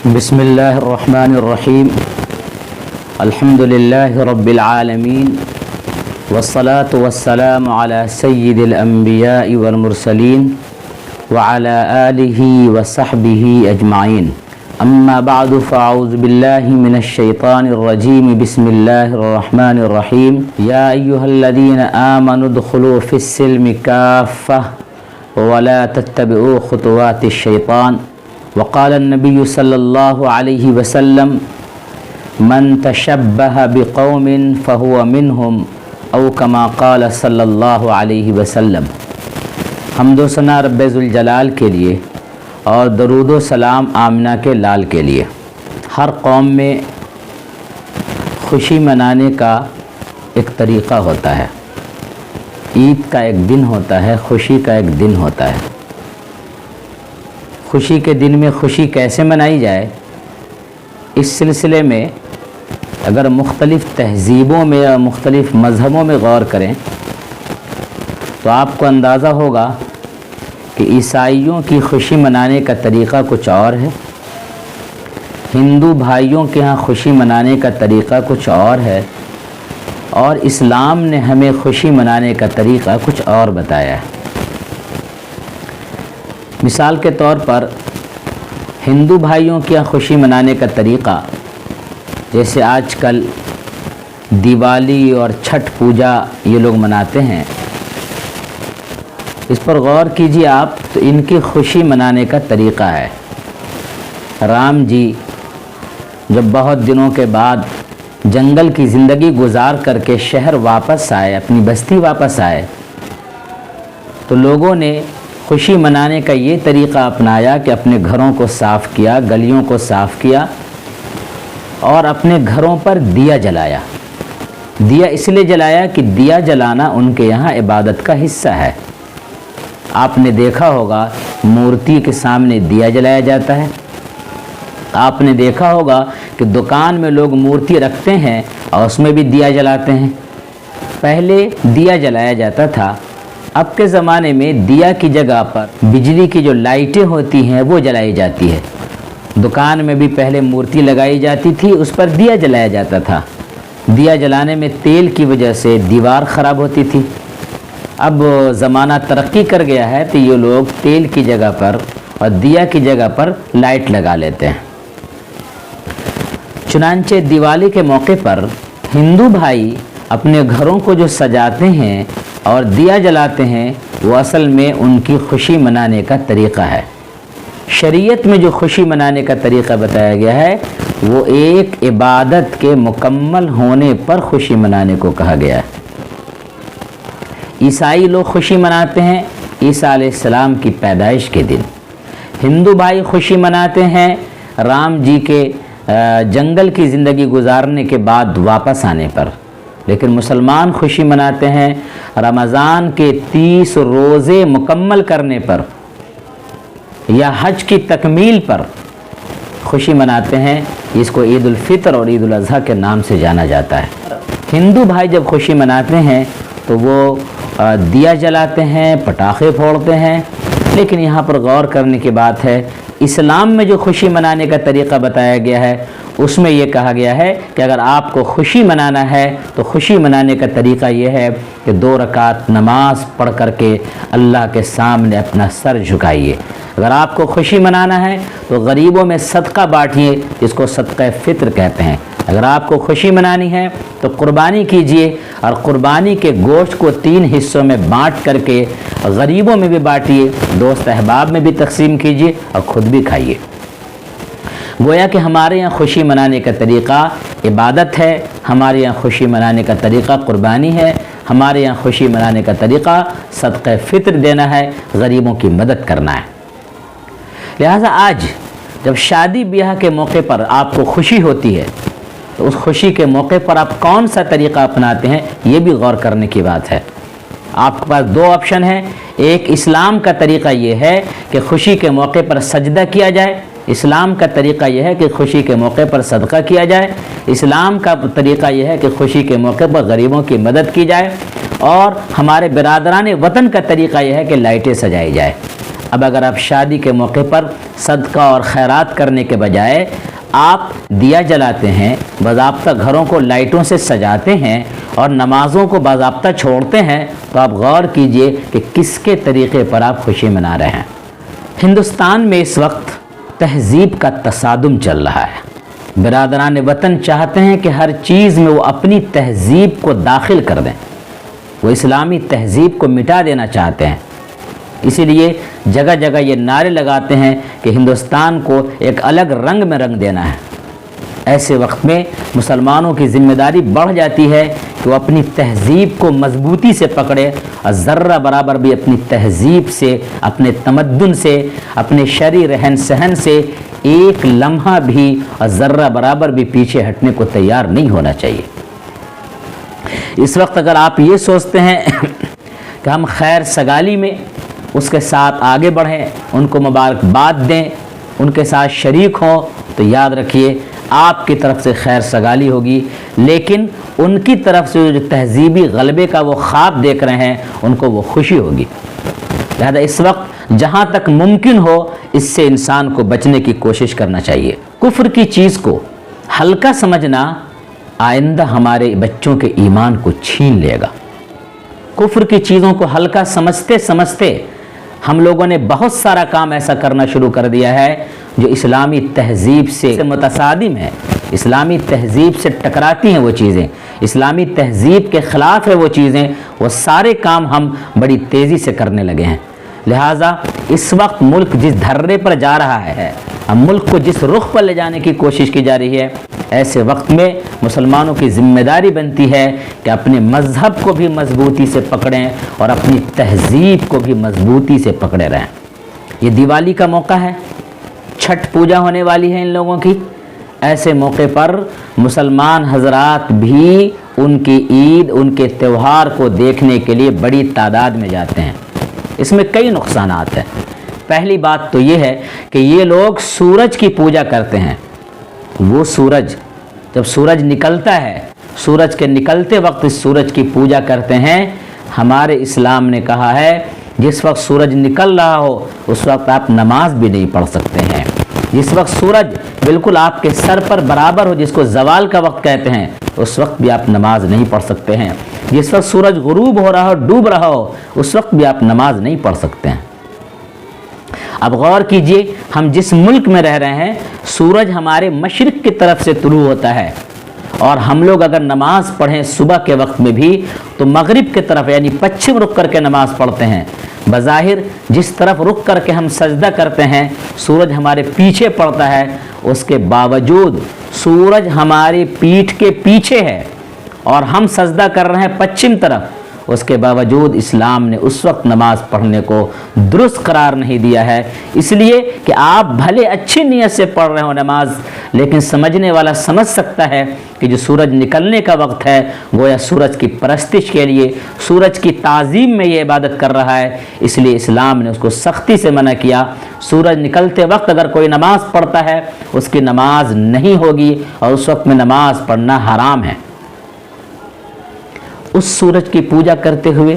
بسم اللہ الرحمن الرحیم الحمد للہ رب العالمین والصلاة والسلام علی سید الانبیاء والمرسلین وعلی آلہ وصحبہ اجمعین اما بعد فاعوذ باللہ من الشیطان الرجیم بسم اللہ الرحمن الرحیم یا ایہا الذین آمنوا ادخلوا فی السلم کافہ ولا تتبعوا خطوات الشیطان وقال النبی صلی اللہ علیہ وسلم من تشبہ بقوم فہو منہم او کما قال صلی اللہ علیہ وسلم۔ حمد و ثنا رب ذوالجلال کے لیے اور درود و سلام آمنہ کے لال کے لیے۔ ہر قوم میں خوشی منانے کا ایک طریقہ ہوتا ہے، عید کا ایک دن ہوتا ہے، خوشی کا ایک دن ہوتا ہے۔ خوشی کے دن میں خوشی کیسے منائی جائے، اس سلسلے میں اگر مختلف تہذیبوں میں اور مختلف مذہبوں میں غور کریں تو آپ کو اندازہ ہوگا کہ عیسائیوں کی خوشی منانے کا طریقہ کچھ اور ہے، ہندو بھائیوں کے ہاں خوشی منانے کا طریقہ کچھ اور ہے، اور اسلام نے ہمیں خوشی منانے کا طریقہ کچھ اور بتایا ہے۔ مثال کے طور پر ہندو بھائیوں کے یہاں خوشی منانے کا طریقہ، جیسے آج کل دیوالی اور چھٹ پوجا یہ لوگ مناتے ہیں، اس پر غور کیجیے آپ تو ان کی خوشی منانے کا طریقہ ہے۔ رام جی جب بہت دنوں کے بعد جنگل کی زندگی گزار کر کے شہر واپس آئے، اپنی بستی واپس آئے، تو لوگوں نے خوشی منانے کا یہ طریقہ اپنایا کہ اپنے گھروں کو صاف کیا، گلیوں کو صاف کیا اور اپنے گھروں پر دیا جلایا۔ دیا اس لیے جلایا کہ دیا جلانا ان کے یہاں عبادت کا حصہ ہے۔ آپ نے دیکھا ہوگا مورتی کے سامنے دیا جلایا جاتا ہے، آپ نے دیکھا ہوگا کہ دکان میں لوگ مورتی رکھتے ہیں اور اس میں بھی دیا جلاتے ہیں۔ پہلے دیا جلایا جاتا تھا، اب کے زمانے میں دیا کی جگہ پر بجلی کی جو لائٹیں ہوتی ہیں وہ جلائی جاتی ہے۔ دکان میں بھی پہلے مورتی لگائی جاتی تھی، اس پر دیا جلایا جاتا تھا۔ دیا جلانے میں تیل کی وجہ سے دیوار خراب ہوتی تھی۔ اب زمانہ ترقی کر گیا ہے تو یہ لوگ تیل کی جگہ پر اور دیا کی جگہ پر لائٹ لگا لیتے ہیں۔ چنانچہ دیوالی کے موقع پر ہندو بھائی اپنے گھروں کو جو سجاتے ہیں اور دیا جلاتے ہیں، وہ اصل میں ان کی خوشی منانے کا طریقہ ہے۔ شریعت میں جو خوشی منانے کا طریقہ بتایا گیا ہے وہ ایک عبادت کے مکمل ہونے پر خوشی منانے کو کہا گیا ہے۔ عیسائی لوگ خوشی مناتے ہیں عیسیٰ علیہ السلام کی پیدائش کے دن، ہندو بھائی خوشی مناتے ہیں رام جی کے جنگل کی زندگی گزارنے کے بعد واپس آنے پر، لیکن مسلمان خوشی مناتے ہیں رمضان کے 30 روزے مکمل کرنے پر یا حج کی تکمیل پر خوشی مناتے ہیں۔ اس کو عید الفطر اور عید الاضحیٰ کے نام سے جانا جاتا ہے۔ ہندو بھائی جب خوشی مناتے ہیں تو وہ دیا جلاتے ہیں، پٹاخے پھوڑتے ہیں، لیکن یہاں پر غور کرنے کی بات ہے، اسلام میں جو خوشی منانے کا طریقہ بتایا گیا ہے اس میں یہ کہا گیا ہے کہ اگر آپ کو خوشی منانا ہے تو خوشی منانے کا طریقہ یہ ہے کہ 2 رکعت نماز پڑھ کر کے اللہ کے سامنے اپنا سر جھکائیے۔ اگر آپ کو خوشی منانا ہے تو غریبوں میں صدقہ بانٹیے، جس کو صدقہ فطر کہتے ہیں۔ اگر آپ کو خوشی منانی ہے تو قربانی کیجئے، اور قربانی کے گوشت کو 3 حصوں میں بانٹ کر کے غریبوں میں بھی بانٹیے، دوست احباب میں بھی تقسیم کیجئے اور خود بھی کھائیے۔ گویا کہ ہمارے یہاں خوشی منانے کا طریقہ عبادت ہے، ہمارے یہاں خوشی منانے کا طریقہ قربانی ہے، ہمارے یہاں خوشی منانے کا طریقہ صدقہ فطر دینا ہے، غریبوں کی مدد کرنا ہے۔ لہٰذا آج جب شادی بیاہ کے موقع پر آپ کو خوشی ہوتی ہے تو اس خوشی کے موقع پر آپ کون سا طریقہ اپناتے ہیں یہ بھی غور کرنے کی بات ہے۔ آپ کے پاس 2 آپشن ہیں، ایک اسلام کا طریقہ یہ ہے کہ خوشی کے موقع پر سجدہ کیا جائے، اسلام کا طریقہ یہ ہے کہ خوشی کے موقع پر صدقہ کیا جائے، اسلام کا طریقہ یہ ہے کہ خوشی کے موقع پر غریبوں کی مدد کی جائے، اور ہمارے برادران وطن کا طریقہ یہ ہے کہ لائٹیں سجائی جائے۔ اب اگر آپ شادی کے موقع پر صدقہ اور خیرات کرنے کے بجائے آپ دیا جلاتے ہیں، باضابطہ گھروں کو لائٹوں سے سجاتے ہیں اور نمازوں کو باضابطہ چھوڑتے ہیں، تو آپ غور کیجئے کہ کس کے طریقے پر آپ خوشی منا رہے ہیں۔ ہندوستان میں اس وقت تہذیب کا تصادم چل رہا ہے۔ برادران وطن چاہتے ہیں کہ ہر چیز میں وہ اپنی تہذیب کو داخل کر دیں، وہ اسلامی تہذیب کو مٹا دینا چاہتے ہیں۔ اسی لیے جگہ جگہ یہ نعرے لگاتے ہیں کہ ہندوستان کو ایک الگ رنگ میں رنگ دینا ہے۔ ایسے وقت میں مسلمانوں کی ذمہ داری بڑھ جاتی ہے کہ وہ اپنی تہذیب کو مضبوطی سے پکڑے اور ذرہ برابر بھی اپنی تہذیب سے، اپنے تمدن سے، اپنے شرعی رہن سہن سے ایک لمحہ بھی اور ذرہ برابر بھی پیچھے ہٹنے کو تیار نہیں ہونا چاہیے۔ اس وقت اگر آپ یہ سوچتے ہیں کہ ہم خیر سگالی میں اس کے ساتھ آگے بڑھیں، ان کو مبارکباد دیں، ان کے ساتھ شریک ہوں، تو یاد رکھیے آپ کی طرف سے خیر سگالی ہوگی، لیکن ان کی طرف سے جو تہذیبی غلبے کا وہ خواب دیکھ رہے ہیں ان کو وہ خوشی ہوگی۔ لہذا اس وقت جہاں تک ممکن ہو اس سے انسان کو بچنے کی کوشش کرنا چاہیے۔ کفر کی چیز کو ہلکا سمجھنا آئندہ ہمارے بچوں کے ایمان کو چھین لے گا۔ کفر کی چیزوں کو ہلکا سمجھتے سمجھتے ہم لوگوں نے بہت سارا کام ایسا کرنا شروع کر دیا ہے جو اسلامی تہذیب سے متصادم ہے، اسلامی تہذیب سے ٹکراتی ہیں وہ چیزیں، اسلامی تہذیب کے خلاف ہے وہ چیزیں، وہ سارے کام ہم بڑی تیزی سے کرنے لگے ہیں۔ لہٰذا اس وقت ملک جس دھرے پر جا رہا ہے، اب ملک کو جس رخ پر لے جانے کی کوشش کی جا رہی ہے، ایسے وقت میں مسلمانوں کی ذمہ داری بنتی ہے کہ اپنے مذہب کو بھی مضبوطی سے پکڑیں اور اپنی تہذیب کو بھی مضبوطی سے پکڑے رہیں۔ یہ دیوالی کا موقع ہے، چھٹ پوجا ہونے والی ہے ان لوگوں کی، ایسے موقع پر مسلمان حضرات بھی ان کی عید، ان کے تہوار کو دیکھنے کے لیے بڑی تعداد میں جاتے ہیں۔ اس میں کئی نقصانات ہیں۔ پہلی بات تو یہ ہے کہ یہ لوگ سورج کی پوجا کرتے ہیں۔ وہ سورج جب سورج نکلتا ہے، سورج کے نکلتے وقت اس سورج کی پوجا کرتے ہیں۔ ہمارے اسلام نے کہا ہے جس وقت سورج نکل رہا ہو اس وقت آپ نماز بھی نہیں پڑھ سکتے ہیں۔ جس وقت سورج بالکل آپ کے سر پر برابر ہو، جس کو زوال کا وقت کہتے ہیں، اس وقت بھی آپ نماز نہیں پڑھ سکتے ہیں۔ جس وقت سورج غروب ہو رہا ہو، ڈوب رہا ہو، اس وقت بھی آپ نماز نہیں پڑھ سکتے ہیں۔ اب غور کیجئے، ہم جس ملک میں رہ رہے ہیں سورج ہمارے مشرق کی طرف سے طلوع ہوتا ہے، اور ہم لوگ اگر نماز پڑھیں صبح کے وقت میں بھی تو مغرب کی طرف یعنی پچھم رخ کر کے نماز پڑھتے ہیں۔ بظاہر جس طرف رخ کر کے ہم سجدہ کرتے ہیں سورج ہمارے پیچھے پڑتا ہے، اس کے باوجود سورج ہماری پیٹھ کے پیچھے ہے اور ہم سجدہ کر رہے ہیں پچھم طرف، اس کے باوجود اسلام نے اس وقت نماز پڑھنے کو درست قرار نہیں دیا ہے۔ اس لیے کہ آپ بھلے اچھی نیت سے پڑھ رہے ہو نماز، لیکن سمجھنے والا سمجھ سکتا ہے کہ جو سورج نکلنے کا وقت ہے گویا سورج کی پرستش کے لیے، سورج کی تعظیم میں یہ عبادت کر رہا ہے، اس لیے اسلام نے اس کو سختی سے منع کیا۔ سورج نکلتے وقت اگر کوئی نماز پڑھتا ہے اس کی نماز نہیں ہوگی اور اس وقت میں نماز پڑھنا حرام ہے۔ اس سورج کی پوجا کرتے ہوئے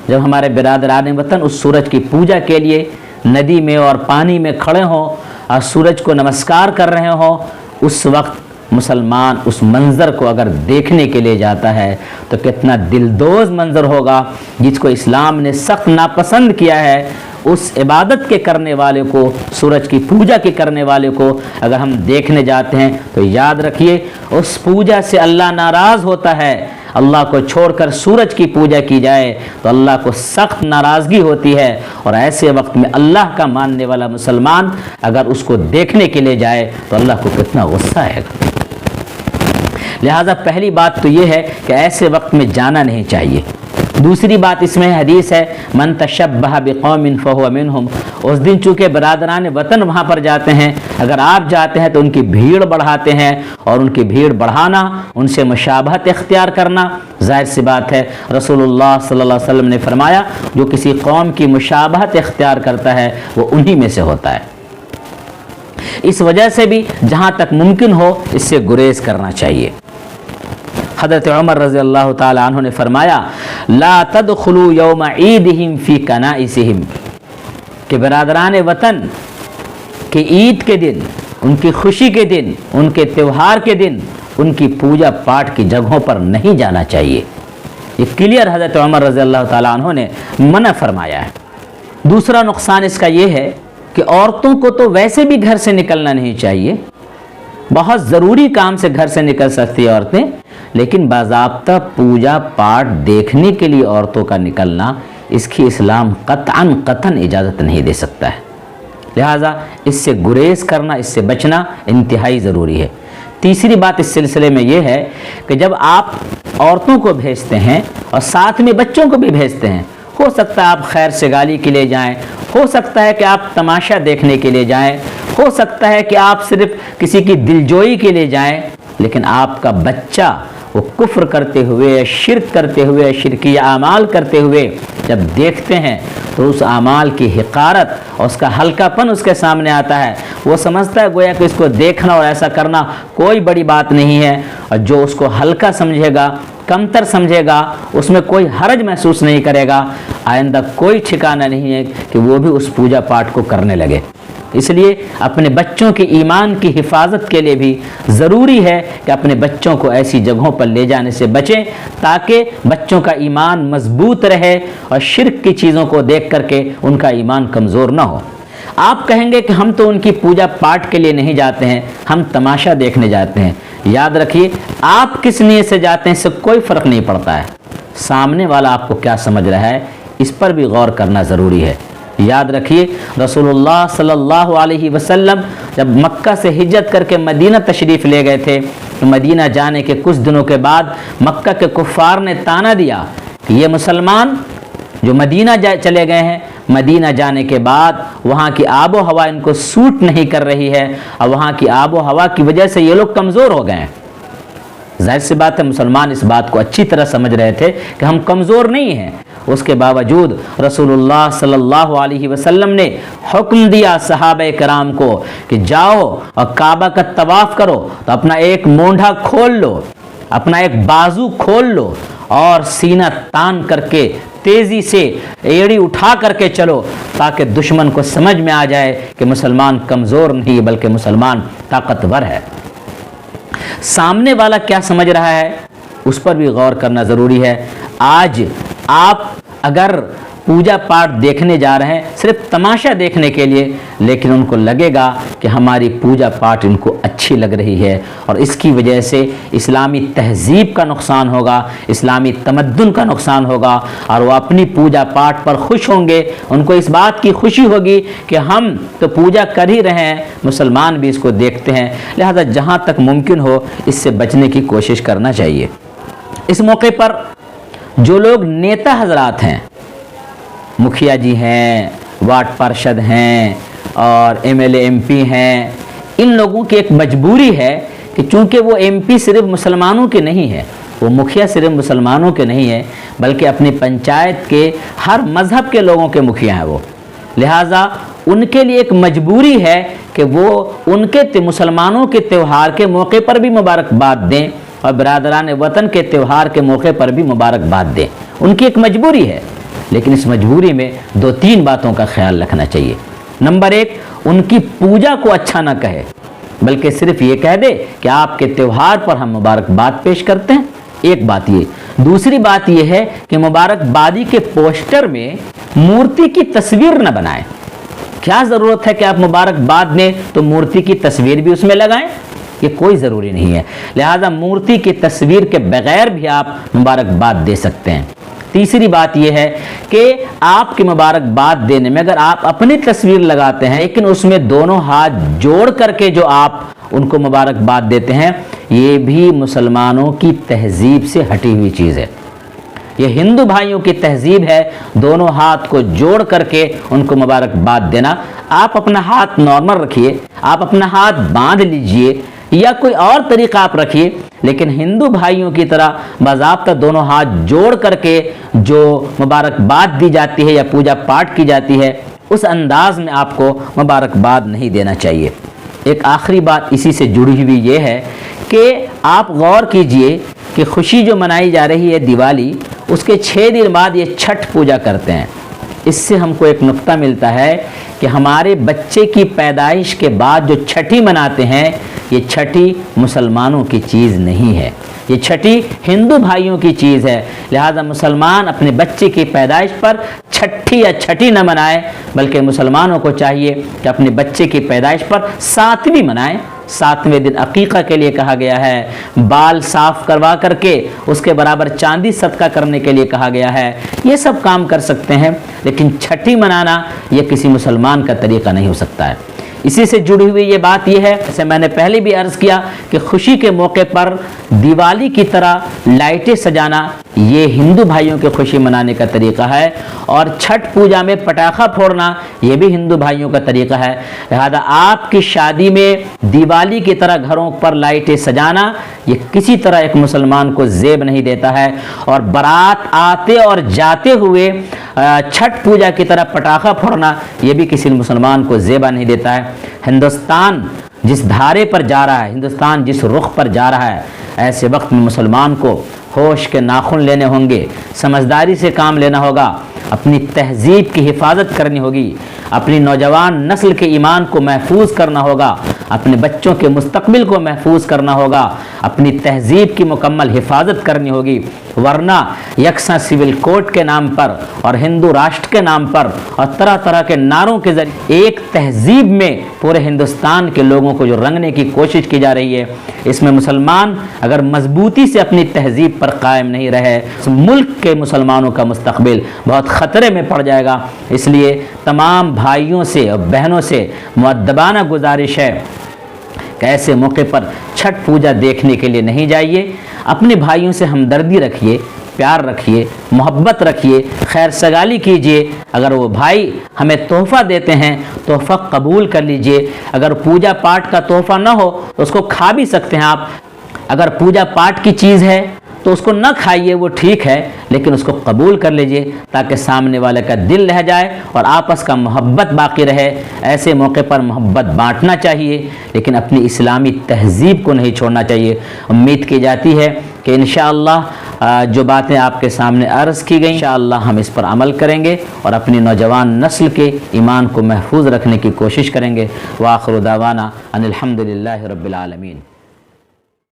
جب ہمارے برادران وطن اس سورج کی پوجا کے لیے ندی میں اور پانی میں کھڑے ہوں اور سورج کو نمسکار کر رہے ہوں، اس وقت مسلمان اس منظر کو اگر دیکھنے کے لیے جاتا ہے تو کتنا دلدوز منظر ہوگا، جس کو اسلام نے سخت ناپسند کیا ہے۔ اس عبادت کے کرنے والے کو، سورج کی پوجا کے کرنے والے کو اگر ہم دیکھنے جاتے ہیں تو یاد رکھیے اس پوجا سے اللہ ناراض ہوتا ہے۔ اللہ کو چھوڑ کر سورج کی پوجا کی جائے تو اللہ کو سخت ناراضگی ہوتی ہے، اور ایسے وقت میں اللہ کا ماننے والا مسلمان اگر اس کو دیکھنے کے لیے جائے تو اللہ کو کتنا غصہ آئے گا۔ لہذا پہلی بات تو یہ ہے کہ ایسے وقت میں جانا نہیں چاہیے۔ دوسری بات اس میں حدیث ہے من تشبہ بقوم فہو منہم، اس دن چونکہ برادران وطن وہاں پر جاتے ہیں، اگر آپ جاتے ہیں تو ان کی بھیڑ بڑھاتے ہیں، اور ان کی بھیڑ بڑھانا، ان سے مشابہت اختیار کرنا، ظاہر سی بات ہے رسول اللہ صلی اللہ علیہ وسلم نے فرمایا جو کسی قوم کی مشابہت اختیار کرتا ہے وہ انہی میں سے ہوتا ہے۔ اس وجہ سے بھی جہاں تک ممکن ہو اس سے گریز کرنا چاہیے۔ حضرت عمر رضی اللہ تعالی عنہ نے فرمایا لا تدخلوا یوم عیدہم فی کنائسہم، کہ برادران وطن کہ عید کے دن، ان کی خوشی کے دن، ان کے تہوار کے دن ان کی پوجا پاٹ کی جگہوں پر نہیں جانا چاہیے۔ یہ کلیئر حضرت عمر رضی اللہ تعالیٰ عنہ نے منع فرمایا ہے۔ دوسرا نقصان اس کا یہ ہے کہ عورتوں کو تو ویسے بھی گھر سے نکلنا نہیں چاہیے، بہت ضروری کام سے گھر سے نکل سکتی ہیں عورتیں، لیکن باضابطہ پوجا پاٹ دیکھنے کے لیے عورتوں کا نکلنا، اس کی اسلام قطعاً اجازت نہیں دے سکتا ہے۔ لہٰذا اس سے گریز کرنا، اس سے بچنا انتہائی ضروری ہے۔ تیسری بات اس سلسلے میں یہ ہے کہ جب آپ عورتوں کو بھیجتے ہیں اور ساتھ میں بچوں کو بھی بھیجتے ہیں، ہو سکتا ہے آپ خیر سگالی کے لیے جائیں، ہو سکتا ہے کہ آپ تماشا دیکھنے کے لیے جائیں، ہو سکتا ہے کہ آپ صرف کسی کی دلجوئی کے لیے جائیں، لیکن آپ کا بچہ وہ کفر کرتے ہوئے، شرک کرتے ہوئے، شرکی اعمال کرتے ہوئے جب دیکھتے ہیں تو اس اعمال کی حقارت اور اس کا ہلکا پن اس کے سامنے آتا ہے۔ وہ سمجھتا ہے گویا کہ اس کو دیکھنا اور ایسا کرنا کوئی بڑی بات نہیں ہے، اور جو اس کو ہلکا سمجھے گا، کمتر سمجھے گا، اس میں کوئی حرج محسوس نہیں کرے گا، آئندہ کوئی ٹھکانہ نہیں ہے کہ وہ بھی اس پوجا پاٹ کو کرنے لگے۔ اس لیے اپنے بچوں کے ایمان کی حفاظت کے لیے بھی ضروری ہے کہ اپنے بچوں کو ایسی جگہوں پر لے جانے سے بچیں، تاکہ بچوں کا ایمان مضبوط رہے اور شرک کی چیزوں کو دیکھ کر کے ان کا ایمان کمزور نہ ہو۔ آپ کہیں گے کہ ہم تو ان کی پوجا پاٹ کے لیے نہیں جاتے ہیں، ہم تماشا دیکھنے جاتے ہیں۔ یاد رکھیے، آپ کس نیت سے جاتے ہیں اس سے کوئی فرق نہیں پڑتا ہے، سامنے والا آپ کو کیا سمجھ رہا ہے اس پر بھی غور کرنا ضروری ہے۔ یاد رکھیے، رسول اللہ صلی اللہ علیہ وسلم جب مکہ سے ہجرت کر کے مدینہ تشریف لے گئے تھے تو مدینہ جانے کے کچھ دنوں کے بعد مکہ کے کفار نے طعنہ دیا کہ یہ مسلمان جو مدینہ چلے گئے ہیں، مدینہ جانے کے بعد وہاں کی آب و ہوا ان کو سوٹ نہیں کر رہی ہے، اور وہاں کی آب و ہوا کی وجہ سے یہ لوگ کمزور ہو گئے ہیں۔ ظاہر سی بات ہے، مسلمان اس بات کو اچھی طرح سمجھ رہے تھے کہ ہم کمزور نہیں ہیں، اس کے باوجود رسول اللہ صلی اللہ علیہ وسلم نے حکم دیا صحابہ کرام کو کہ جاؤ اور کعبہ کا طواف کرو، تو اپنا ایک مونڈھا کھول لو، اپنا ایک بازو کھول لو اور سینہ تان کر کے تیزی سے ایڑی اٹھا کر کے چلو، تاکہ دشمن کو سمجھ میں آ جائے کہ مسلمان کمزور نہیں بلکہ مسلمان طاقتور ہے۔ سامنے والا کیا سمجھ رہا ہے اس پر بھی غور کرنا ضروری ہے۔ آج آپ اگر پوجا پاٹ دیکھنے جا رہے ہیں صرف تماشا دیکھنے کے لیے، لیکن ان کو لگے گا کہ ہماری پوجا پاٹ ان کو اچھی لگ رہی ہے، اور اس کی وجہ سے اسلامی تہذیب کا نقصان ہوگا، اسلامی تمدن کا نقصان ہوگا، اور وہ اپنی پوجا پاٹ پر خوش ہوں گے۔ ان کو اس بات کی خوشی ہوگی کہ ہم تو پوجا کر ہی رہے ہیں، مسلمان بھی اس کو دیکھتے ہیں۔ لہذا جہاں تک ممکن ہو اس سے بچنے کی کوشش کرنا چاہیے۔ اس موقع پر جو لوگ نیتا حضرات ہیں، مکھیا جی ہیں، وارڈ پارشد ہیں اور M L A M P ہیں، ان لوگوں کی ایک مجبوری ہے کہ چونکہ وہ ایم پی صرف مسلمانوں کے نہیں ہیں، وہ مکھیا صرف مسلمانوں کے نہیں ہیں بلکہ اپنی پنچایت کے ہر مذہب کے لوگوں کے مکھیا ہیں وہ، لہٰذا ان کے لیے ایک مجبوری ہے کہ وہ ان کے مسلمانوں کے تہوار کے موقع پر بھی مبارکباد دیں اور برادران وطن کے تہوار کے موقع پر بھی مبارکباد دیں۔ ان کی ایک مجبوری ہے، لیکن اس مجبوری میں 2-3 باتوں کا خیال رکھنا چاہیے۔ نمبر 1، ان کی پوجا کو اچھا نہ کہے، بلکہ صرف یہ کہہ دے کہ آپ کے تہوار پر ہم مبارکباد پیش کرتے ہیں، ایک بات یہ۔ دوسری بات یہ ہے کہ مبارکبادی کے پوسٹر میں مورتی کی تصویر نہ بنائیں۔ کیا ضرورت ہے کہ آپ مبارکباد دیں تو مورتی کی تصویر بھی اس میں لگائیں؟ یہ کوئی ضروری نہیں ہے، لہذا مورتی کی تصویر کے بغیر بھی آپ مبارکباد دے سکتے ہیں۔ تیسری بات یہ ہے کہ آپ کی مبارکباد دینے میں اگر آپ اپنی تصویر لگاتے ہیں لیکن اس میں دونوں ہاتھ جوڑ کر کے جو آپ ان کو مبارکباد دیتے ہیں، یہ بھی مسلمانوں کی تہذیب سے ہٹی ہوئی چیز ہے۔ یہ ہندو بھائیوں کی تہذیب ہے دونوں ہاتھ کو جوڑ کر کے ان کو مبارکباد دینا۔ آپ اپنا ہاتھ نارمل رکھیے، آپ اپنا ہاتھ باندھ لیجئے یا کوئی اور طریقہ آپ رکھیے، لیکن ہندو بھائیوں کی طرح باضابطہ دونوں ہاتھ جوڑ کر کے جو مبارکباد دی جاتی ہے یا پوجا پاٹ کی جاتی ہے، اس انداز میں آپ کو مبارکباد نہیں دینا چاہیے۔ ایک آخری بات اسی سے جڑی ہوئی یہ ہے کہ آپ غور کیجئے کہ خوشی جو منائی جا رہی ہے دیوالی، اس کے 6 دن بعد یہ چھٹ پوجا کرتے ہیں۔ اس سے ہم کو ایک نقطہ ملتا ہے کہ ہمارے بچے کی پیدائش کے بعد جو چھٹی مناتے ہیں، یہ چھٹی مسلمانوں کی چیز نہیں ہے، یہ چھٹی ہندو بھائیوں کی چیز ہے۔ لہذا مسلمان اپنے بچے کی پیدائش پر چھٹی یا چھٹی نہ منائے، بلکہ مسلمانوں کو چاہیے کہ اپنے بچے کی پیدائش پر ساتویں منائیں۔ ساتویں دن عقیقہ کے لیے کہا گیا ہے، بال صاف کروا کر کے اس کے برابر چاندی صدقہ کرنے کے لیے کہا گیا ہے۔ یہ سب کام کر سکتے ہیں، لیکن چھٹی منانا یہ کسی مسلمان کا طریقہ نہیں ہو سکتا ہے۔ اسی سے جڑی ہوئی یہ بات یہ ہے، جیسے میں نے پہلے بھی عرض کیا کہ خوشی کے موقع پر دیوالی کی طرح لائٹیں سجانا یہ ہندو بھائیوں کی خوشی منانے کا طریقہ ہے، اور چھٹ پوجا میں پٹاخہ پھوڑنا یہ بھی ہندو بھائیوں کا طریقہ ہے۔ لہذا آپ کی شادی میں دیوالی کی طرح گھروں پر لائٹیں سجانا یہ کسی طرح ایک مسلمان کو زیب نہیں دیتا ہے، اور بارات آتے اور جاتے ہوئے چھٹ پوجا کی طرح پٹاخہ پھوڑنا یہ بھی کسی مسلمان کو زیبا نہیں دیتا ہے۔ ہندوستان جس دھارے پر جا رہا ہے، ہندوستان جس رخ پر جا رہا ہے، ایسے وقت میں مسلمان کو ہوش کے ناخن لینے ہوں گے، سمجھداری سے کام لینا ہوگا، اپنی تہذیب کی حفاظت کرنی ہوگی، اپنی نوجوان نسل کے ایمان کو محفوظ کرنا ہوگا، اپنے بچوں کے مستقبل کو محفوظ کرنا ہوگا، اپنی تہذیب کی مکمل حفاظت کرنی ہوگی، ورنہ یکساں سول کوڈ کے نام پر اور ہندو راشٹر کے نام پر اور طرح طرح کے نعروں کے ذریعے ایک تہذیب میں پورے ہندوستان کے لوگوں کو جو رنگنے کی کوشش کی جا رہی ہے، اس میں مسلمان اگر مضبوطی سے اپنی تہذیب پر قائم نہیں رہے، اس ملک کے مسلمانوں کا مستقبل بہت خطرے میں پڑ جائے گا۔ اس لیے تمام بھائیوں سے اور بہنوں سے مؤدبانہ گزارش ہے کہ ایسے موقع پر چھٹ پوجا دیکھنے کے لیے نہیں جائیے، اپنے بھائیوں سے ہمدردی رکھیے، پیار رکھیے، محبت رکھیے، خیر سگالی کیجیے۔ اگر وہ بھائی ہمیں تحفہ دیتے ہیں، تحفہ قبول کر لیجیے۔ اگر پوجا پاٹ کا تحفہ نہ ہو تو اس کو کھا بھی سکتے ہیں آپ۔ اگر پوجا پاٹ کی چیز ہے تو اس کو نہ کھائیے، وہ ٹھیک ہے، لیکن اس کو قبول کر لیجئے تاکہ سامنے والے کا دل رہ جائے اور آپس کا محبت باقی رہے۔ ایسے موقع پر محبت بانٹنا چاہیے، لیکن اپنی اسلامی تہذیب کو نہیں چھوڑنا چاہیے۔ امید کی جاتی ہے کہ انشاءاللہ جو باتیں آپ کے سامنے عرض کی گئیں انشاءاللہ ہم اس پر عمل کریں گے اور اپنی نوجوان نسل کے ایمان کو محفوظ رکھنے کی کوشش کریں گے۔ وآخر دعوانا ان الحمدللہ رب العالمین۔